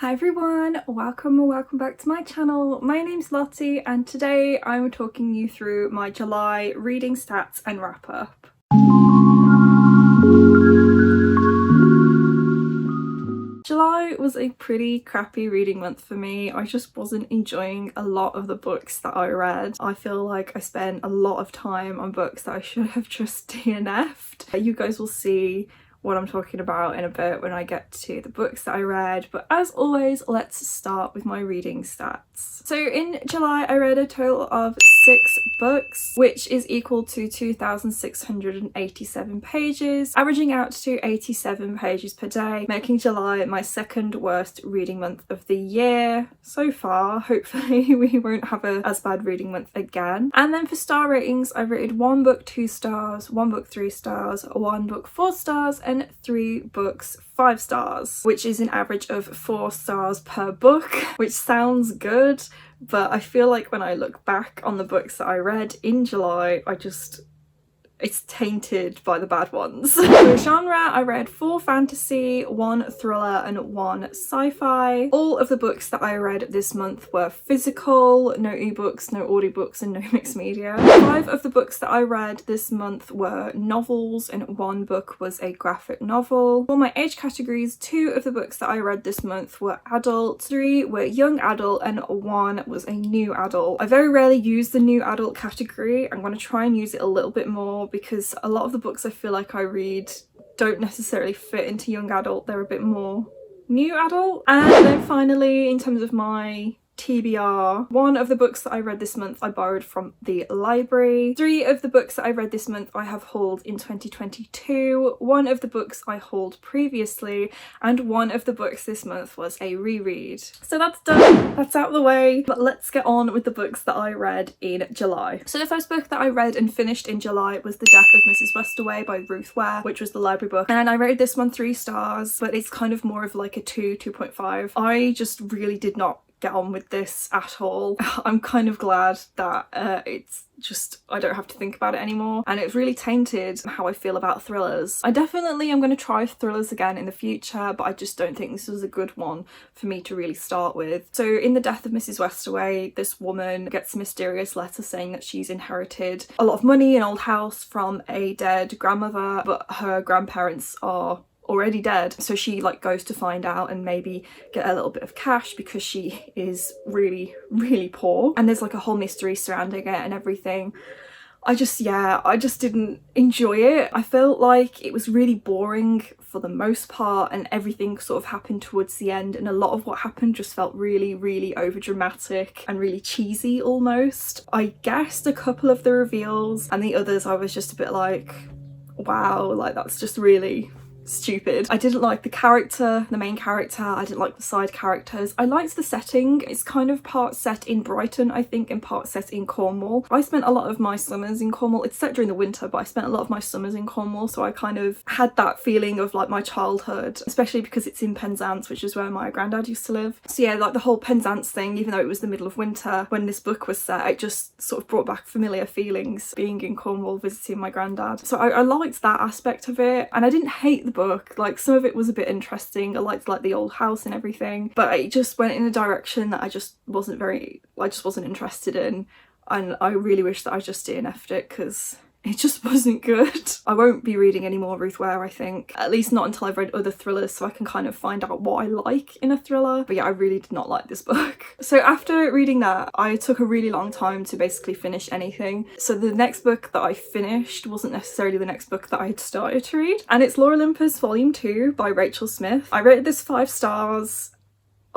Hi everyone, welcome or welcome back to my channel. My name's Lottie and today I'm talking you through my July reading stats and wrap up. July was a pretty crappy reading month for me. I just wasn't enjoying a lot of the books that I read. I feel like I spent a lot of time on books that I should have just DNF'd. You guys will see what I'm talking about in a bit when I get to the books that I read, but as always, let's start with my reading stats. So in July I read a total of 6 books, which is equal to 2,687 pages, averaging out to 87 pages per day, making July my second worst reading month of the year so far. Hopefully we won't have as bad reading month again. And then for star ratings, I rated 1 book 2 stars, 1 book 3 stars, 1 book 4 stars, and 3 books 5 stars, which is an average of 4 stars per book, which sounds good, but I feel like when I look back on the books that I read in July, it's tainted by the bad ones. For genre, I read 4 fantasy, 1 thriller and 1 sci-fi. All of the books that I read this month were physical, no ebooks, no audiobooks and no mixed media. 5 of the books that I read this month were novels and 1 book was a graphic novel. For my age categories, 2 of the books that I read this month were adult, 3 were young adult and 1 was a new adult. I very rarely use the new adult category. I'm going to try and use it a little bit more because a lot of the books I feel like I read don't necessarily fit into young adult, they're a bit more new adult. And then finally, in terms of my TBR, 1 of the books that I read this month I borrowed from the library. 3 of the books that I read this month I have hauled in 2022. 1 of the books I hauled previously, and 1 of the books this month was a reread. So that's done, that's out of the way, but let's get on with the books that I read in July. So the first book that I read and finished in July was The Death of Mrs. Westaway by Ruth, Ware, which was the library book, and I rated this one 3 stars, but it's kind of more of like a 2.5. I just really did not get on with this at all. I'm kind of glad that it's just, I don't have to think about it anymore, and it's really tainted how I feel about thrillers. I definitely am going to try thrillers again in the future, but I just don't think this was a good one for me to really start with. So in The Death of Mrs. Westaway, this woman gets a mysterious letter saying that she's inherited a lot of money, an old house from a dead grandmother, but her grandparents are already dead, so she goes to find out and maybe get a little bit of cash because she is really poor, and there's like a whole mystery surrounding it and everything. I just didn't enjoy it. I felt like it was really boring for the most part, and everything sort of happened towards the end, and a lot of what happened just felt really over dramatic and really cheesy almost. I guessed a couple of the reveals, and the others I was just a bit like, wow, like that's just really stupid. I didn't like the main character, I didn't like the side characters. I liked the setting. It's kind of part set in Brighton, I think, and part set in Cornwall. I spent a lot of my summers in Cornwall. It's set during the winter, but I spent a lot of my summers in Cornwall, so I kind of had that feeling of like my childhood, especially because it's in Penzance, which is where my granddad used to live. So yeah, like the whole Penzance thing, even though it was the middle of winter when this book was set, it just sort of brought back familiar feelings being in Cornwall visiting my granddad. So I liked that aspect of it, and I didn't hate the book. Like, some of it was a bit interesting. I liked like the old house and everything, but it just went in a direction that I just wasn't interested in, and I really wish that I just DNF'd it because it just wasn't good. I won't be reading any more Ruth Ware, I think, at least not until I've read other thrillers, so I can kind of find out what I like in a thriller. But yeah, I really did not like this book. So after reading that, I took a really long time to basically finish anything. So the next book that I finished wasn't necessarily the next book that I had started to read, and it's Olympus Volume 2 by Rachel Smythe. I rated this 5 stars.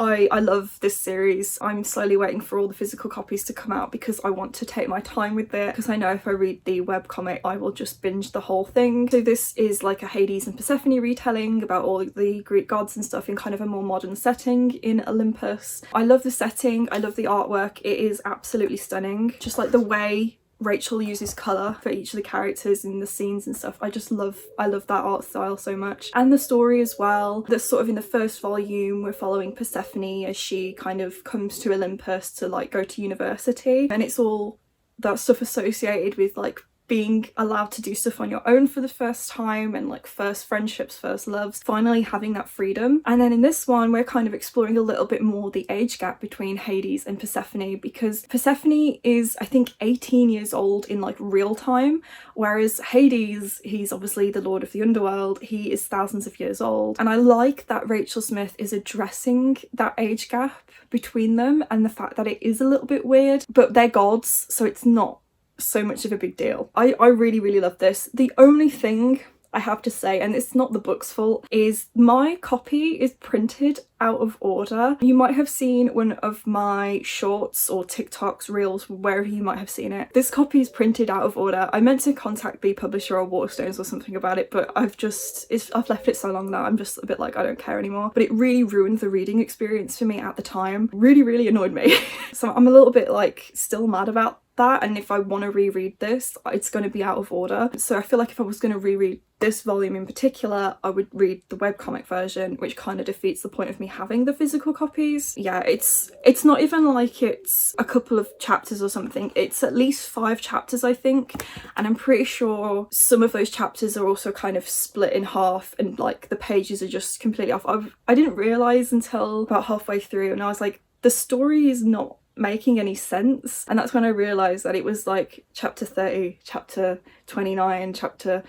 I love this series. I'm slowly waiting for all the physical copies to come out because I want to take my time with it, because I know if I read the webcomic I will just binge the whole thing. So this is like a Hades and Persephone retelling about all the Greek gods and stuff in kind of a more modern setting in Olympus. I love the setting, I love the artwork, it is absolutely stunning. Just like the way Rachel uses colour for each of the characters in the scenes and stuff. I love that art style so much. And the story as well. That's sort of in the first volume, we're following Persephone as she kind of comes to Olympus to like go to university, and it's all that stuff associated with like being allowed to do stuff on your own for the first time, and like first friendships, first loves, finally having that freedom. And then in this one we're kind of exploring a little bit more the age gap between Hades and Persephone, because Persephone is, I think, 18 years old in like real time, whereas Hades, he's obviously the lord of the underworld, he is thousands of years old. And I like that Rachel Smythe is addressing that age gap between them and the fact that it is a little bit weird, but they're gods, so it's not so much of a big deal. I really love this. The only thing I have to say, and it's not the book's fault, is my copy is printed out of order. You might have seen one of my shorts or TikToks, reels, wherever you might have seen it. This copy is printed out of order. I meant to contact the publisher or Waterstones or something about it, but I've left it so long now, I'm just a bit like, I don't care anymore. But it really ruined the reading experience for me at the time. Really annoyed me. So I'm a little bit like still mad about that, and if I want to reread this, it's going to be out of order. So I feel like if I was going to reread this volume in particular, I would read the webcomic version, which kind of defeats the point of me having the physical copies. Yeah, it's not even like it's a couple of chapters or something, it's at least 5 chapters, I think, and I'm pretty sure some of those chapters are also kind of split in half, and like the pages are just completely off. I didn't realise until about halfway through, and I was like, the story is not making any sense, and that's when I realised that it was like chapter 30, chapter 29, chapter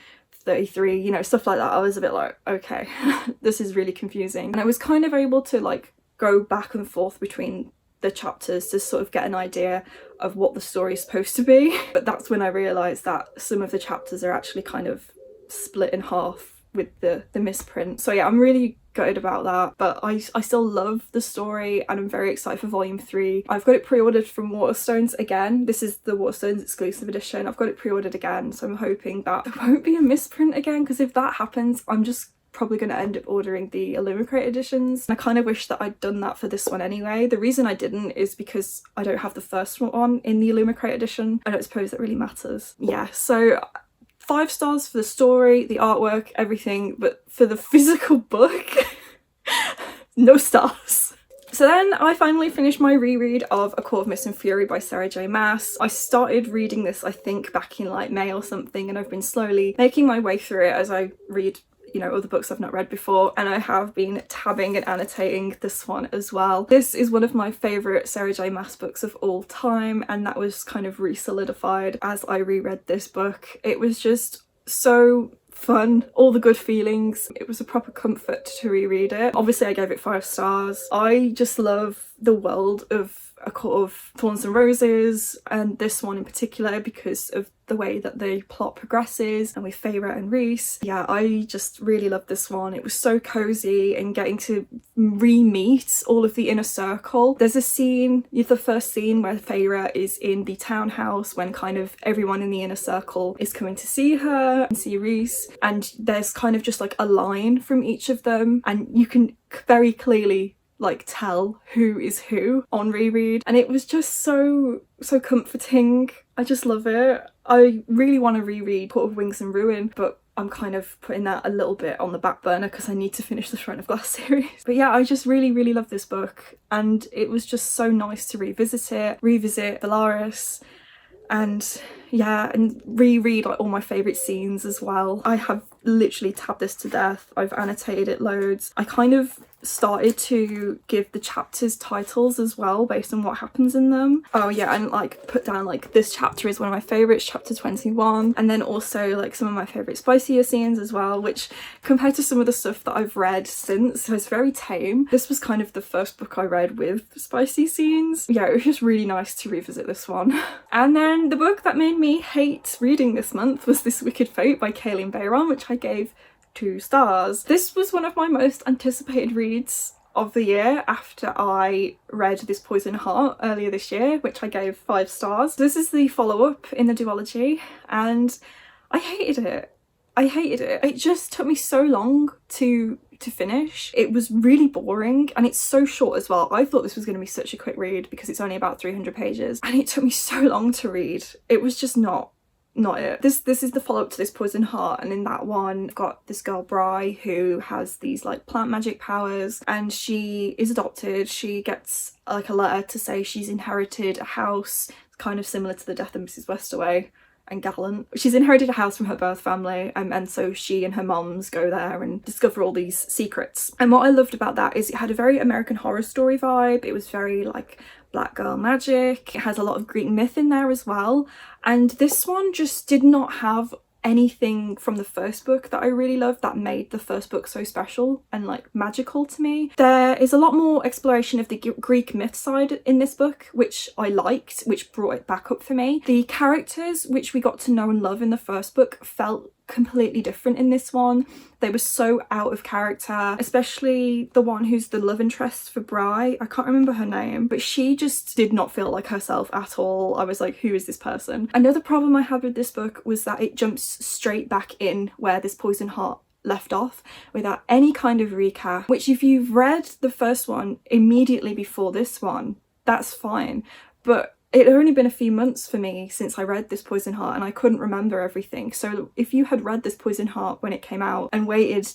33, you know, stuff like that. I was a bit like, okay, this is really confusing. And I was kind of able to like go back and forth between the chapters to sort of get an idea of what the story is supposed to be, but that's when I realised that some of the chapters are actually kind of split in half with the misprint. So yeah, I'm really gutted about that, but I still love the story, and I'm very excited for volume 3. I've got it pre-ordered from Waterstones again. This is the Waterstones exclusive edition. I've got it pre-ordered again, so I'm hoping that there won't be a misprint again, because if that happens, I'm just probably going to end up ordering the Illumicrate editions. And I kind of wish that I'd done that for this one anyway. The reason I didn't is because I don't have the first one in the Illumicrate edition. I don't suppose that really matters. Yeah, so 5 stars for the story, the artwork, everything, but for the physical book, no stars. So then I finally finished my reread of A Court of Mist and Fury by Sarah J Maas. I started reading this, I think, back in like May or something, and I've been slowly making my way through it as I read, you know, other books I've not read before, and I have been tabbing and annotating this one as well. This is one of my favourite Sarah J Maas books of all time, and that was kind of re-solidified as I reread this book. It was just so fun, all the good feelings. It was a proper comfort to reread it. Obviously I gave it 5 stars. I just love the world of A Court of Thorns and Roses, and this one in particular because of the way that the plot progresses, and with Feyre and Rhys. Yeah, I just really loved this one. It was so cozy, and getting to re-meet all of the inner circle. There's a scene, the first scene, where Feyre is in the townhouse when kind of everyone in the inner circle is coming to see her and see Rhys, and there's kind of just like a line from each of them, and you can very clearly like tell who is who on reread, and it was just so comforting. I just love it. I really want to reread Court of Wings and Ruin, but I'm kind of putting that a little bit on the back burner because I need to finish the Throne of Glass series. But yeah, I just really love this book, and it was just so nice to revisit Valaris, and yeah, and reread like all my favourite scenes as well. I have literally tabbed this to death. I've annotated it loads. I kind of started to give the chapters titles as well based on what happens in them. Oh yeah, and like put down like this chapter is one of my favourites, chapter 21, and then also like some of my favourite spicier scenes as well, which compared to some of the stuff that I've read since was very tame. This was kind of the first book I read with spicy scenes. Yeah, it was just really nice to revisit this one. And then the book that made me hate reading this month was This Wicked Fate by Kalynn Bayron, which I gave 2 stars. This was one of my most anticipated reads of the year after I read This Poison Heart earlier this year, which I gave 5 stars. This is the follow-up in the duology, and I hated it. It just took me so long to finish. It was really boring, and it's so short as well. I thought this was going to be such a quick read because it's only about 300 pages, and it took me so long to read. It was just not it. This is the follow-up to This Poison Heart, and in that one I've got this girl Bri who has these like plant magic powers, and she is adopted. She gets like a letter to say she's inherited a house kind of similar to the death of Mrs. Westaway. and gallant. She's inherited a house from her birth family, and so she and her moms go there and discover all these secrets. And what I loved about that is it had a very American Horror Story vibe. It was very like black girl magic. It has a lot of Greek myth in there as well. And this one just did not have anything from the first book that I really loved that made the first book so special and like magical to me. There is a lot more exploration of the Greek myth side in this book, which I liked, which brought it back up for me. The characters which we got to know and love in the first book felt completely different in this one. They were so out of character, especially the one who's the love interest for Bry. I can't remember her name, but she just did not feel like herself at all. I was like, who is this person? Another problem I had with this book was that it jumps straight back in where this Poison Heart left off without any kind of recap, which if you've read the first one immediately before this one, that's fine. But it had only been a few months for me since I read this Poison Heart and I couldn't remember everything. So if you had read this Poison Heart when it came out and waited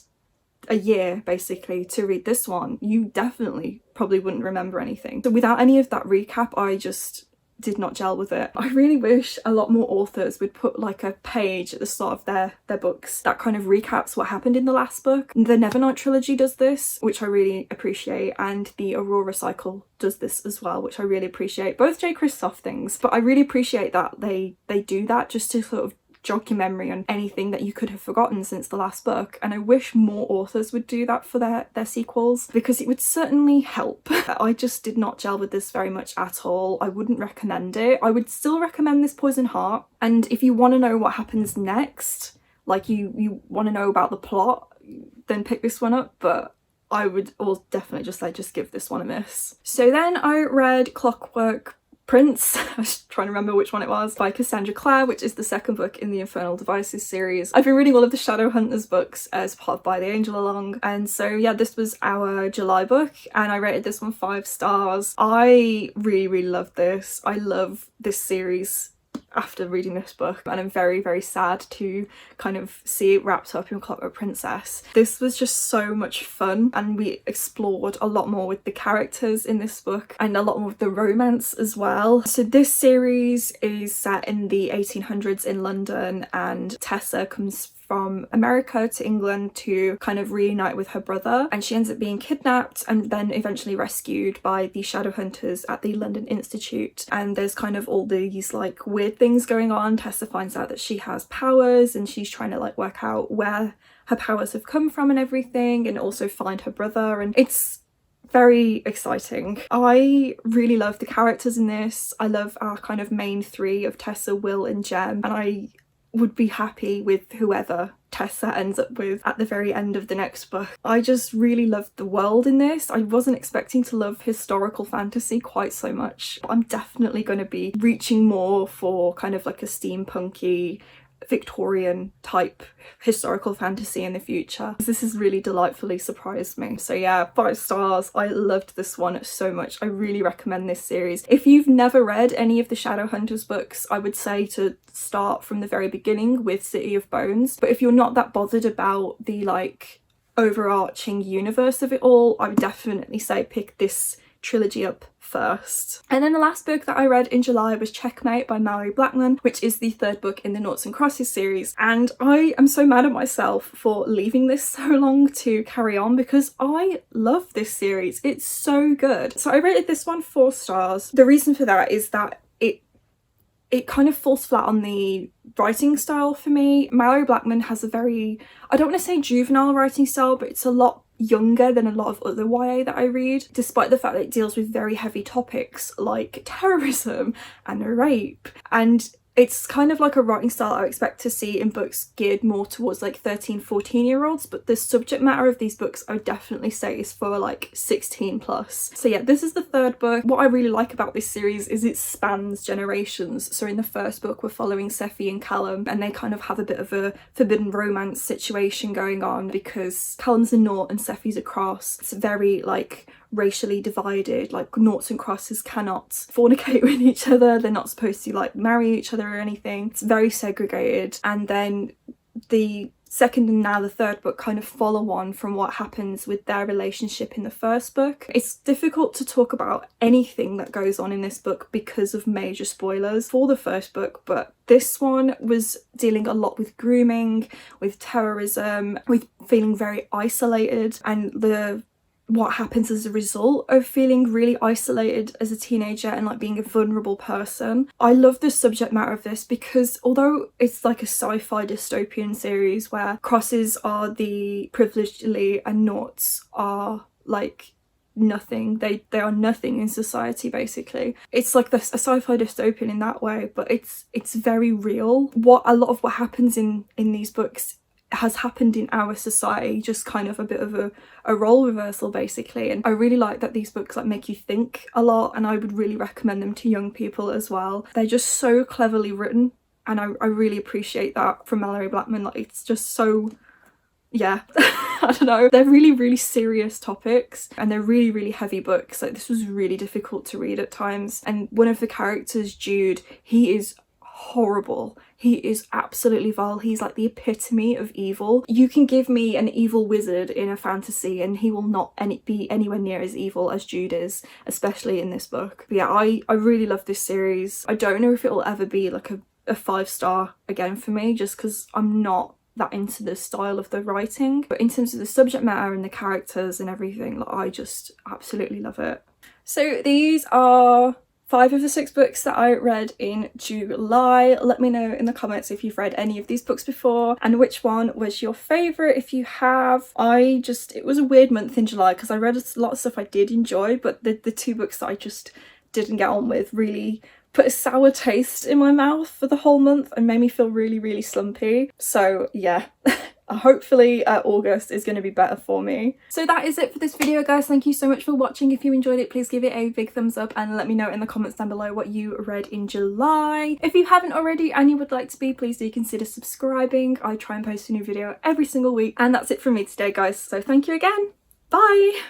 a year basically to read this one, you definitely probably wouldn't remember anything. So without any of that recap, I just did not gel with it. I really wish a lot more authors would put like a page at the start of their books that kind of recaps what happened in the last book. The Nevernight trilogy does this, which I really appreciate, and the Aurora cycle does this as well, which I really appreciate. Both J. Kristoff things, but I really appreciate that they do that just to sort of jog your memory on anything that you could have forgotten since the last book. And I wish more authors would do that for their sequels, because it would certainly help. I just did not gel with this very much at all. I wouldn't recommend it. I would still recommend this Poison Heart, and if you want to know what happens next, like you want to know about the plot, then pick this one up, but I would definitely just give this one a miss. So then I read Clockwork Prince, I was trying to remember which one it was, by Cassandra Clare, which is the second book in the Infernal Devices series. I've been reading all of the Shadowhunters books as part of By the Angel Along, and so yeah, this was our July book and I rated this one 5 stars. I really loved this. I love this series after reading this book, and I'm very, very sad to kind of see it wrapped up in Clockwork Princess. This was just so much fun, and we explored a lot more with the characters in this book and a lot more with the romance as well. So this series is set in the 1800s in London, and Tessa comes from America to England to kind of reunite with her brother, and she ends up being kidnapped and then eventually rescued by the Shadowhunters at the London Institute. And there's kind of all these like weird things going on. Tessa finds out that she has powers and she's trying to like work out where her powers have come from and everything, and also find her brother, and it's very exciting. I really love the characters in this. I love our kind of main three of Tessa, Will and Jem, and I would be happy with whoever Tessa ends up with at the very end of the next book. I just really loved the world in this. I wasn't expecting to love historical fantasy quite so much. I'm definitely going to be reaching more for kind of like a steampunky Victorian type historical fantasy in the future. This has really delightfully surprised me. So yeah, 5 stars. I loved this one so much. I really recommend this series. If you've never read any of the Shadowhunters books, I would say to start from the very beginning with City of Bones. But if you're not that bothered about the like overarching universe of it all, I would definitely say pick this trilogy up first. And then the last book that I read in July was Checkmate by Malorie Blackman, which is the 3rd book in the Noughts and Crosses series, and I am so mad at myself for leaving this so long to carry on, because I love this series. It's so good. So I rated this one 4 stars. The reason for that is that it kind of falls flat on the writing style for me. Malorie Blackman has a very, I don't want to say juvenile writing style, but it's a lot younger than a lot of other YA that I read, despite the fact that it deals with very heavy topics like terrorism and rape. And it's kind of like a writing style I expect to see in books geared more towards like 13-14-year-olds, but the subject matter of these books I would definitely say is for like 16 plus. So yeah, this is the 3rd book. What I really like about this series is it spans generations. So in the 1st book we're following Sephi and Callum, and they kind of have a bit of a forbidden romance situation going on because Callum's a Naught and Sephi's a Cross. It's very like racially divided, like Noughts and Crosses cannot fornicate with each other, they're not supposed to like marry each other or anything. It's very segregated. And then the second and now the third book kind of follow on from what happens with their relationship in the first book. It's difficult to talk about anything that goes on in this book because of major spoilers for the first book, but this one was dealing a lot with grooming, with terrorism, with feeling very isolated, and what happens as a result of feeling really isolated as a teenager and like being a vulnerable person. I love the subject matter of this because although it's like a sci-fi dystopian series where crosses are the privileged elite and noughts are like nothing, they are nothing in society basically. It's like a sci-fi dystopian in that way, but it's very real. A lot of what happens in these books has happened in our society, just kind of a bit of a role reversal basically. And I really like that these books like make you think a lot, and I would really recommend them to young people as well. They're just so cleverly written, and I really appreciate that from Malorie Blackman. Like, it's just so, yeah, I don't know. They're really, really serious topics, and they're really, really heavy books. Like, this was really difficult to read at times. And one of the characters, Jude, he is horrible. He is absolutely vile. He's like the epitome of evil. You can give me an evil wizard in a fantasy and he will not be anywhere near as evil as Jude is, especially in this book. But yeah, I really love this series. I don't know if it will ever be like a 5-star again for me, just because I'm not that into the style of the writing. But in terms of the subject matter and the characters and everything, like, I just absolutely love it. So these are 5 of the 6 books that I read in July. Let me know in the comments if you've read any of these books before and which one was your favourite if you have. It was a weird month in July because I read a lot of stuff I did enjoy, but the 2 books that I just didn't get on with really put a sour taste in my mouth for the whole month and made me feel really, really slumpy. So yeah. Hopefully August is going to be better for me. So that is it for this video, guys. Thank you so much for watching. If you enjoyed it, please give it a big thumbs up and let me know in the comments down below what you read in July. If you haven't already and you would like to be, please do consider subscribing. I try and post a new video every single week. And that's it from me today, guys. So thank you again. Bye!